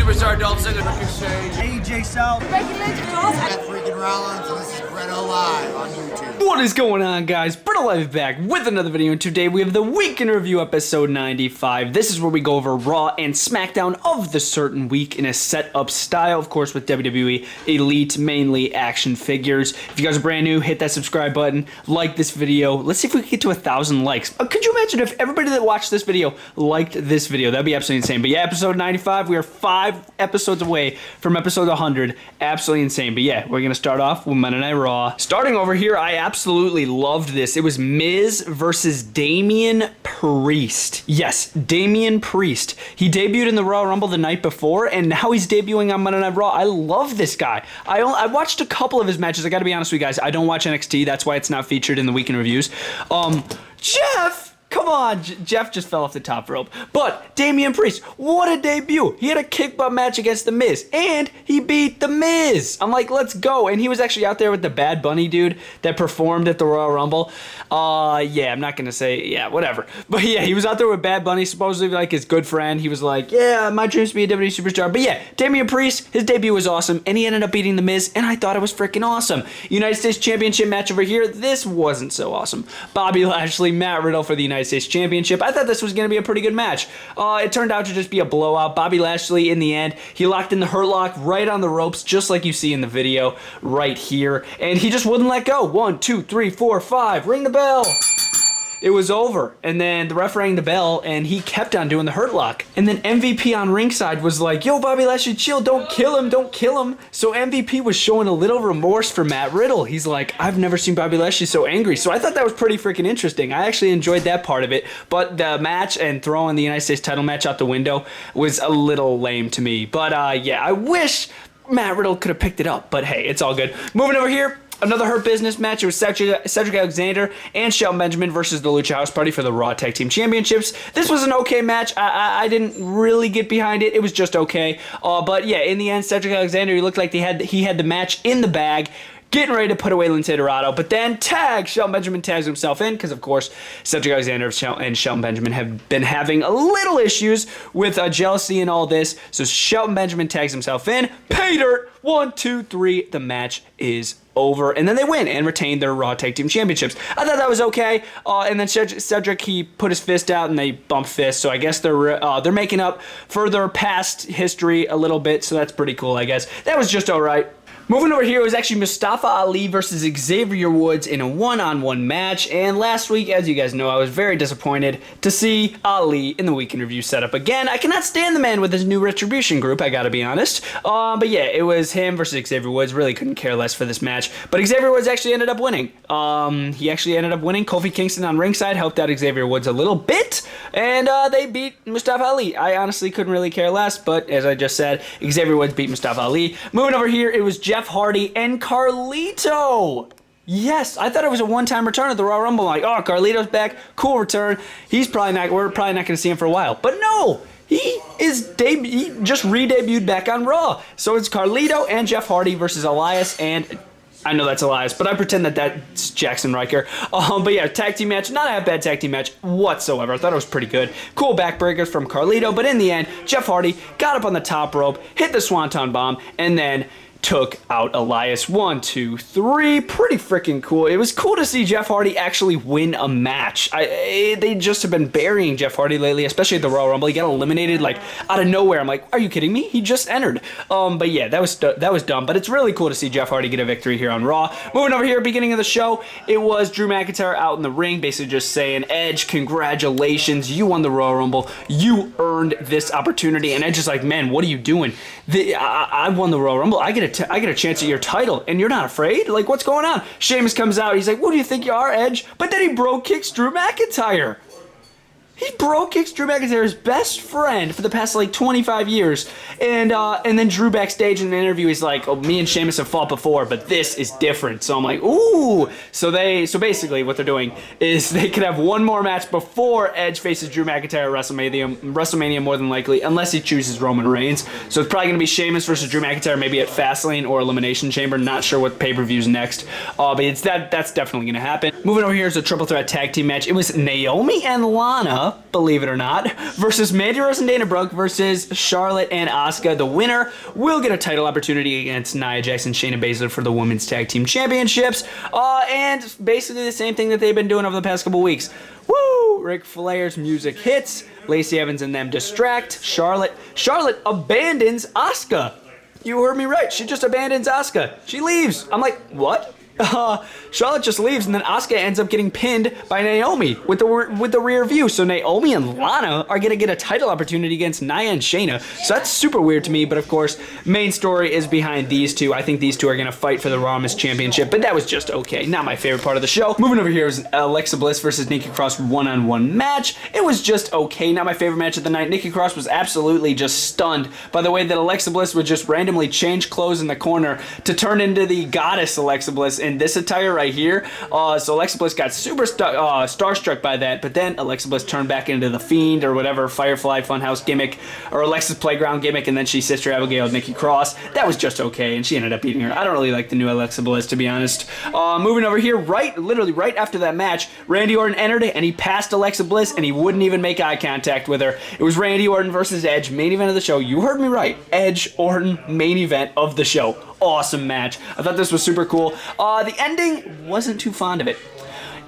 Superstar Dolph Ziggler, Ricochet, AJ Styles, Becky Lynch, Seth freaking Rollins, and this is BrettO Live on YouTube. What is going on, guys? BrettO Live back with another video, and today we have the Week in Review episode 95. This is where we go over Raw and Smackdown of the certain week in a set-up style, of course, with WWE Elite, mainly action figures. If you guys are brand new, hit that subscribe button, like this video. Let's see if we can get to 1,000 likes. Could you imagine if everybody that watched this video liked this video? That'd be absolutely insane. But yeah, episode 95, we are 5 episodes away from episode 100. Absolutely insane. But yeah, we're going to start off with Monday Night Raw. Starting over here, I absolutely loved this. It was Miz versus Damien Priest. Yes, Damien Priest. He debuted in the Royal Rumble the night before, and now he's debuting on Monday Night Raw. I love this guy. I watched a couple of his matches. I got to be honest with you guys. I don't watch NXT. That's why it's not featured in the Week in Reviews. Jeff! Come on, Jeff just fell off the top rope. But Damien Priest, what a debut. He had a kick butt match against The Miz, and he beat The Miz. I'm like, let's go. And he was actually out there with the Bad Bunny dude that performed at the Royal Rumble. Yeah, I'm not going to say, yeah, whatever. But yeah, he was out there with Bad Bunny, supposedly like his good friend. He was like, yeah, my dreams to be a WWE superstar. But yeah, Damien Priest, his debut was awesome, and he ended up beating The Miz, and I thought it was freaking awesome. United States Championship match over here, this wasn't so awesome. Bobby Lashley, Matt Riddle for the United States Championship. I thought this was going to be a pretty good match. It turned out to just be a blowout. Bobby Lashley, in the end, he locked in the Hurt Lock right on the ropes, just like you see in the video right here, and he just wouldn't let go. 1, 2, 3, 4, 5. Ring the bell. It was over, and then the ref rang the bell, and he kept on doing the Hurt Lock. And then MVP on ringside was like, yo, Bobby Lashley, chill, don't kill him, don't kill him. So MVP was showing a little remorse for Matt Riddle. He's like, I've never seen Bobby Lashley so angry. So I thought that was pretty freaking interesting. I actually enjoyed that part of it, but the match and throwing the United States title match out the window was a little lame to me. But yeah, I wish Matt Riddle could have picked it up, but hey, it's all good. Moving over here. Another Hurt Business match. It was Cedric Alexander and Shel Benjamin versus the Lucha House Party for the Raw Tag Team Championships. This was an okay match. I didn't really get behind it. It was just okay. But yeah, in the end, Cedric Alexander, he looked like he had the match in the bag, getting ready to put away Lince Dorado, but then Shel Benjamin tags himself in, because of course Cedric Alexander and Shel Benjamin have been having a little issues with jealousy and all this, so Shel Benjamin tags himself in. Pay dirt. 1, 2, 3. The match is over, and then they win and retain their Raw Tag Team Championships. I thought that was okay, and then Cedric, he put his fist out, and they bumped fists, so I guess they're making up for their past history a little bit, so that's pretty cool, I guess. That was just alright. Moving over here, it was actually Mustafa Ali versus Xavier Woods in a one-on-one match, and last week, as you guys know, I was very disappointed to see Ali in the Week in Review setup again. I cannot stand the man with his new Retribution group, I gotta be honest. But yeah, it was him versus Xavier Woods. Really couldn't care less for this match, but Xavier Woods actually ended up winning. He actually ended up winning. Kofi Kingston on ringside helped out Xavier Woods a little bit, and they beat Mustafa Ali. I honestly couldn't really care less, but as I just said, Xavier Woods beat Mustafa Ali. Moving over here, it was Jeff Hardy and Carlito. Yes, I thought it was a one-time return at the Royal Rumble. I'm like, oh, Carlito's back, cool return. We're probably not going to see him for a while. But no, he just re-debuted back on Raw. So it's Carlito and Jeff Hardy versus Elias, and I know that's Elias, but I pretend that that's Jackson Riker. But yeah, tag team match, not a bad tag team match whatsoever. I thought it was pretty good. Cool backbreakers from Carlito, but in the end, Jeff Hardy got up on the top rope, hit the Swanton Bomb, and then took out Elias. 1, 2, 3. Pretty freaking cool. It was cool to see Jeff Hardy actually win a match. They just have been burying Jeff Hardy lately, especially at the Royal Rumble. He got eliminated like out of nowhere. I'm like, are you kidding me? He just entered. But yeah, that was dumb. But it's really cool to see Jeff Hardy get a victory here on Raw. Moving over here, beginning of the show, it was Drew McIntyre out in the ring, basically just saying, Edge, congratulations, you won the Royal Rumble. You earned this opportunity. And Edge is like, man, what are you doing? I won the Royal Rumble. I get a chance at your title, and you're not afraid? Like, what's going on? Sheamus comes out. He's like, what do you think you are, Edge? But then he bro kicks Drew McIntyre. He bro kicks Drew McIntyre's best friend for the past like 25 years, and then Drew backstage in an interview, he's like, "Oh, me and Sheamus have fought before, but this is different." So I'm like, "Ooh!" So basically, what they're doing is they could have one more match before Edge faces Drew McIntyre at WrestleMania more than likely, unless he chooses Roman Reigns. So it's probably gonna be Sheamus versus Drew McIntyre, maybe at Fastlane or Elimination Chamber. Not sure what pay-per-view's next, but that's definitely gonna happen. Moving over here is a triple threat tag team match. It was Naomi and Lana Asuka, believe it or not, versus Mandy Rose and Dana Brooke versus Charlotte and Asuka. The winner will get a title opportunity against Nia Jax and Shayna Baszler for the Women's Tag Team Championships. And basically the same thing that they've been doing over the past couple weeks. Woo! Ric Flair's music hits. Lacey Evans and them distract. Charlotte abandons Asuka. You heard me right. She just abandons Asuka. She leaves. I'm like, what? Charlotte just leaves, and then Asuka ends up getting pinned by Naomi with the rear view. So Naomi and Lana are gonna get a title opportunity against Nia and Shayna. So that's super weird to me. But of course, main story is behind these two. I think these two are gonna fight for the Raw Women's Championship. But that was just okay. Not my favorite part of the show. Moving over here is Alexa Bliss versus Nikki Cross one-on-one match. It was just okay. Not my favorite match of the night. Nikki Cross was absolutely just stunned by the way that Alexa Bliss would just randomly change clothes in the corner to turn into the goddess Alexa Bliss in this attire right here. So Alexa Bliss got super starstruck by that, but then Alexa Bliss turned back into the Fiend or whatever Firefly Funhouse gimmick or Alexa's Playground gimmick, and then she Sister Abigail'd Nikki Cross. That was just okay, and she ended up beating her. I don't really like the new Alexa Bliss, to be honest. Moving over here, literally right after that match, Randy Orton entered it, and he passed Alexa Bliss, and he wouldn't even make eye contact with her. It was Randy Orton versus Edge, main event of the show. You heard me right. Edge, Orton, main event of the show. Awesome match. I thought this was super cool. The ending, wasn't too fond of it.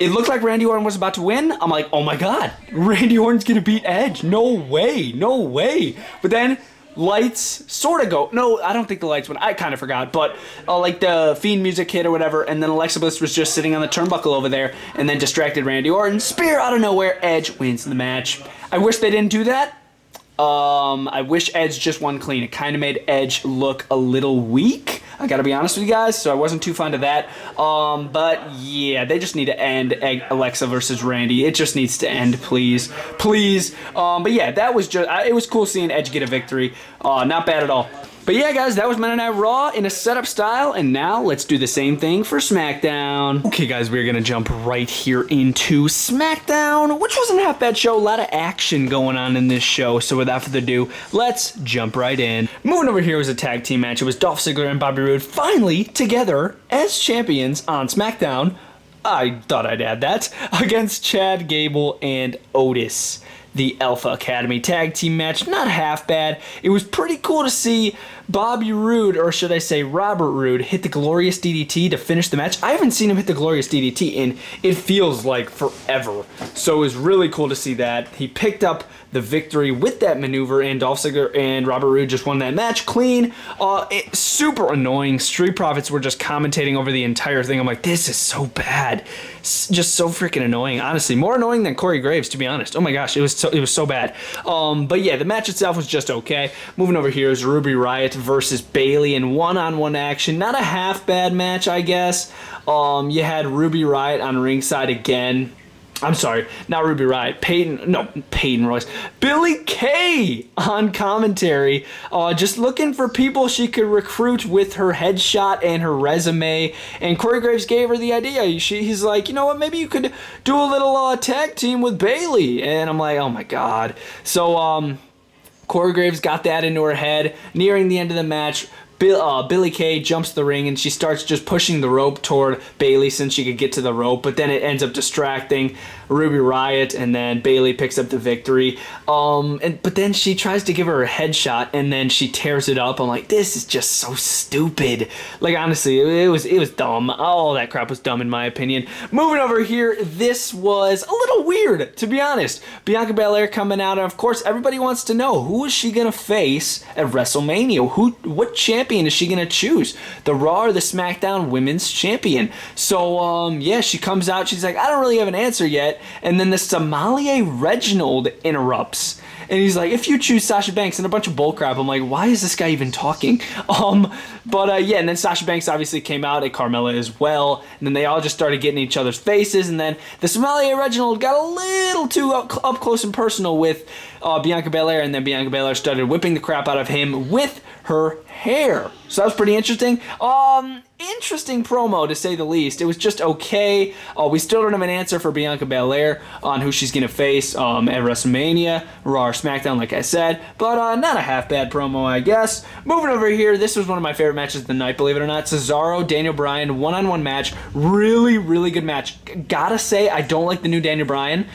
It looked like Randy Orton was about to win. I'm like, oh my god, Randy Orton's gonna beat Edge. No way, no way. But then lights sort of go. No, I don't think the lights went. I kind of forgot. But like the Fiend music hit or whatever, and then Alexa Bliss was just sitting on the turnbuckle over there and then distracted Randy Orton. Spear out of nowhere. Edge wins the match. I wish they didn't do that. I wish Edge just won clean. It kind of made Edge look a little weak. I gotta be honest with you guys, so I wasn't too fond of that. But yeah, they just need to end Alexa versus Randy. It just needs to end, please. Please. But yeah, that was just, it was cool seeing Edge get a victory. Not bad at all. But yeah, guys, that was Monday Night Raw in a setup style, and now let's do the same thing for SmackDown. Okay, guys, we're gonna jump right here into SmackDown, which wasn't a half bad show. A lot of action going on in this show, so without further ado, let's jump right in. Moving over here was a tag team match. It was Dolph Ziggler and Bobby Roode finally together as champions on SmackDown. I thought I'd add that. Against Chad Gable and Otis. The Alpha Academy tag team match, not half bad. It was pretty cool to see Bobby Roode, or should I say Robert Roode, hit the Glorious DDT to finish the match. I haven't seen him hit the Glorious DDT in, it feels like, forever. So it was really cool to see that. He picked up the victory with that maneuver, and Dolph Ziggler and Robert Roode just won that match clean. Super annoying. Street Profits were just commentating over the entire thing. I'm like, this is so bad. Just so freaking annoying. Honestly, more annoying than Corey Graves, to be honest. Oh my gosh, it was so bad. But yeah, the match itself was just okay. Moving over here is Ruby Riott versus Bayley in one-on-one action. Not a half bad match, I guess. You had Ruby Riott on ringside again. I'm sorry, not Ruby Riott. Peyton Royce. Billie Kay on commentary. Just looking for people she could recruit with her headshot and her resume. And Corey Graves gave her the idea. He's like, you know what, maybe you could do a little tag team with Bayley. And I'm like, oh my god. So, Corey Graves got that into her head. Nearing the end of the match, Billie Kay jumps the ring and she starts just pushing the rope toward Bayley since she could get to the rope, but then it ends up distracting Ruby Riott, and then Bayley picks up the victory. But then she tries to give her a headshot and then she tears it up. I'm like, this is just so stupid. Like, honestly, it was dumb. All that crap was dumb in my opinion. Moving over here, this was a little weird, to be honest. Bianca Belair coming out, and of course everybody wants to know, who is she gonna face at WrestleMania? What champion is she gonna choose? The Raw or the SmackDown Women's Champion? So yeah, she comes out, she's like, I don't really have an answer yet. And then the sommelier Reginald interrupts. And he's like, if you choose Sasha Banks, and a bunch of bullcrap. I'm like, why is this guy even talking? Yeah, and then Sasha Banks obviously came out, and Carmella as well. And then they all just started getting in each other's faces. And then the sommelier Reginald got a little too up close and personal with Bianca Belair. And then Bianca Belair started whipping the crap out of him with her hair. So that was pretty interesting. Interesting promo, to say the least. It was just okay. We still don't have an answer for Bianca Belair on who she's going to face at WrestleMania, Raw or SmackDown, like I said. But not a half-bad promo, I guess. Moving over here, this was one of my favorite matches of the night, believe it or not. Cesaro, Daniel Bryan, one-on-one match. Really, really good match. Gotta say, I don't like the new Daniel Bryan.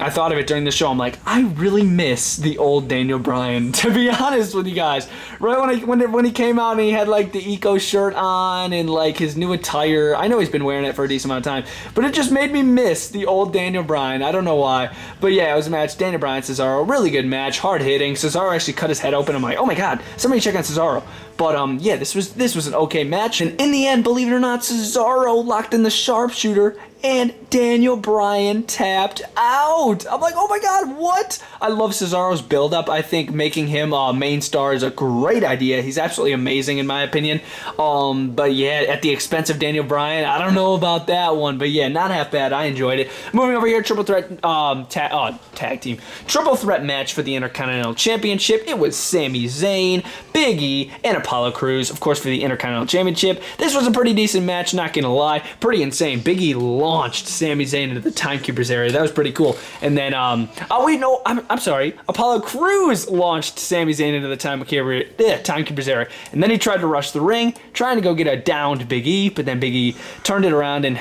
I thought of it during the show. I'm like, I really miss the old Daniel Bryan, to be honest with you guys. Right when he came out and he had like the Eco shirt on and like his new attire. I know he's been wearing it for a decent amount of time, but it just made me miss the old Daniel Bryan. I don't know why. But yeah, it was a match. Daniel Bryan, Cesaro, really good match, hard hitting. Cesaro actually cut his head open. I'm like, oh my god, somebody check on Cesaro. But yeah, this was an okay match, and in the end, believe it or not, Cesaro locked in the sharpshooter, and Daniel Bryan tapped out. I'm like, oh my god, what? I love Cesaro's build-up. I think making him main star is a great idea. He's absolutely amazing in my opinion. But yeah, at the expense of Daniel Bryan, I don't know about that one. But yeah, not half bad. I enjoyed it. Moving over here, triple threat tag team. Triple threat match for the Intercontinental Championship. It was Sami Zayn, Big E, and Apollo Crews, of course, for the Intercontinental Championship. This was a pretty decent match, not gonna lie. Pretty insane. Big E launched Sami Zayn into the Timekeepers area. That was pretty cool. And then, oh wait, no, I'm sorry. Apollo Crews launched Sami Zayn into the Timekeepers area. And then he tried to rush the ring, trying to go get a downed Big E, but then Big E turned it around and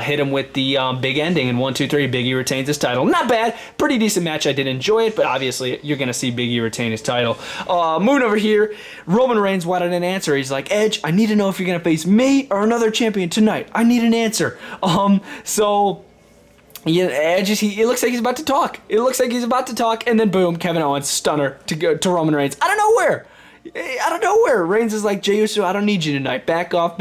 hit him with the big ending. And 1, 2, 3, Big E retains his title. Not bad. Pretty decent match. I did enjoy it, but obviously you're going to see Big E retain his title. Moving over here, Roman Reigns wanted an answer. He's like, Edge, I need to know if you're going to face me or another champion tonight. I need an answer. So yeah, Edge it looks like he's about to talk. It looks like he's about to talk, and then boom, Kevin Owens stunner to Roman Reigns out of nowhere. Reigns is like, Jey Uso, I don't need you tonight. Back off.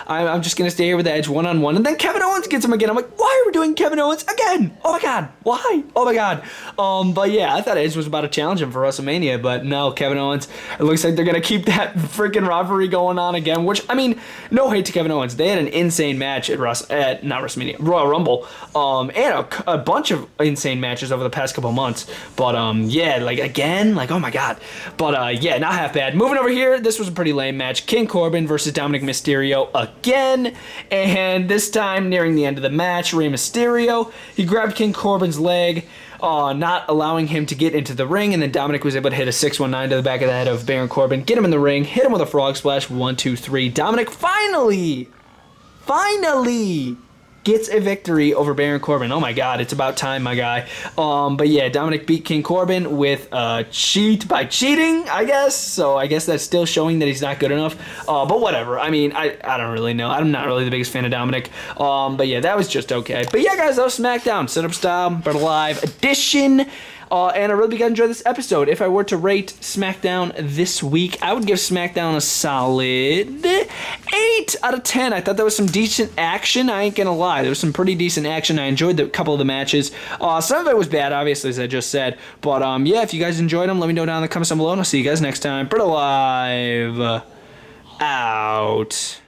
I'm just going to stay here with Edge one-on-one. And then Kevin Owens gets him again. I'm like, why are we doing Kevin Owens again? Oh my god, why? Oh my god. But yeah, I thought Edge was about to challenge him for WrestleMania, but no, Kevin Owens, it looks like they're going to keep that freaking rivalry going on again, which, I mean, no hate to Kevin Owens. They had an insane match at Royal Rumble, and a bunch of insane matches over the past couple months. But yeah, like again, like, oh my god. But yeah, not half bad. Moving over here, this was a pretty lame match. King Corbin versus Dominic Mysterio again, and this time nearing the end of the match, Rey Mysterio, he grabbed King Corbin's leg, not allowing him to get into the ring, and then Dominic was able to hit a 619 to the back of the head of Baron Corbin, get him in the ring, hit him with a frog splash, 1, 2, 3. Dominic finally gets a victory over Baron Corbin. Oh my god, it's about time, my guy. But yeah, Dominic beat King Corbin with cheat by cheating, I guess. So I guess that's still showing that he's not good enough. But whatever. I mean, I don't really know. I'm not really the biggest fan of Dominic. But yeah, that was just okay. But yeah, guys, that was Smackdown. Setup Style, BrettO Live edition. And I really got to enjoy this episode. If I were to rate SmackDown this week, I would give SmackDown a solid 8 out of 10. I thought there was some decent action. I ain't gonna lie. There was some pretty decent action. I enjoyed a couple of the matches. Some of it was bad, obviously, as I just said. But yeah, if you guys enjoyed them, let me know down in the comments down below, and I'll see you guys next time. BrettO Live out.